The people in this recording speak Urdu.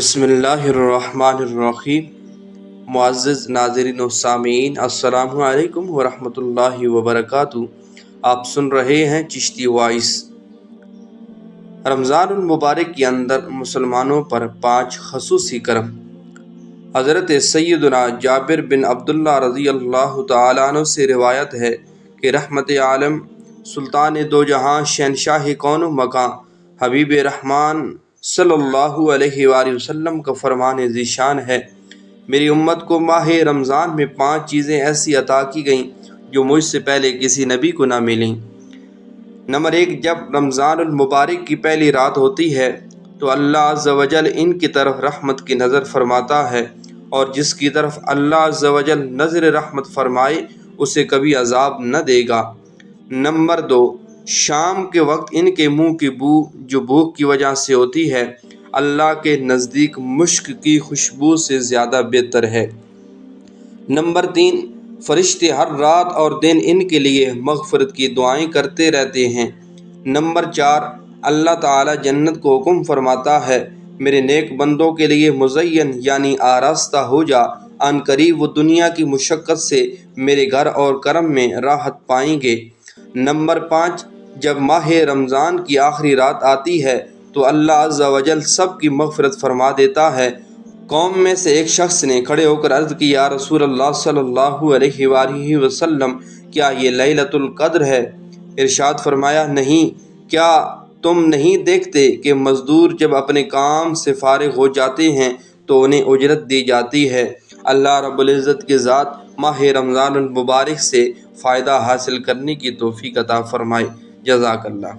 بسم اللہ الرحمن الرحیم۔ معزز ناظرین و سامعین، السلام علیکم ورحمۃ اللہ وبرکاتہ۔ آپ سن رہے ہیں چشتی وائس۔ رمضان المبارک کے اندر مسلمانوں پر 5 خصوصی کرم۔ حضرت سیدنا جابر بن عبداللہ رضی اللہ تعالیٰ عنہ سے روایت ہے کہ رحمت عالم، سلطان دو جہاں، شہنشاہ کون و مکان، حبیب رحمان صلی اللہ علیہ وآلہ وسلم کا فرمان ذیشان ہے، میری امت کو ماہ رمضان میں 5 چیزیں ایسی عطا کی گئیں جو مجھ سے پہلے کسی نبی کو نہ ملیں۔ نمبر 1، جب رمضان المبارک کی پہلی رات ہوتی ہے تو اللہ عز و جل ان کی طرف رحمت کی نظر فرماتا ہے، اور جس کی طرف اللہ عز و جل نظر رحمت فرمائے اسے کبھی عذاب نہ دے گا۔ نمبر 2، شام کے وقت ان کے منہ کی بو جو بھوک کی وجہ سے ہوتی ہے اللہ کے نزدیک مشک کی خوشبو سے زیادہ بہتر ہے۔ نمبر 3، فرشتے ہر رات اور دن ان کے لیے مغفرت کی دعائیں کرتے رہتے ہیں۔ نمبر 4، اللہ تعالی جنت کو حکم فرماتا ہے، میرے نیک بندوں کے لیے مزین یعنی آراستہ ہو جا، ان قریب وہ دنیا کی مشقت سے میرے گھر اور کرم میں راحت پائیں گے۔ نمبر 5، جب ماہ رمضان کی آخری رات آتی ہے تو اللہ عز و جل سب کی مغفرت فرما دیتا ہے۔ قوم میں سے ایک شخص نے کھڑے ہو کر عرض کی، یا رسول اللہ صلی اللہ علیہ وآلہ وسلم، کیا یہ لیلۃ القدر ہے؟ ارشاد فرمایا، نہیں، کیا تم نہیں دیکھتے کہ مزدور جب اپنے کام سے فارغ ہو جاتے ہیں تو انہیں اجرت دی جاتی ہے۔ اللہ رب العزت کی ذات ماہ رمضان المبارک سے فائدہ حاصل کرنے کی توفیق عطا فرمائے۔ جزاک اللہ۔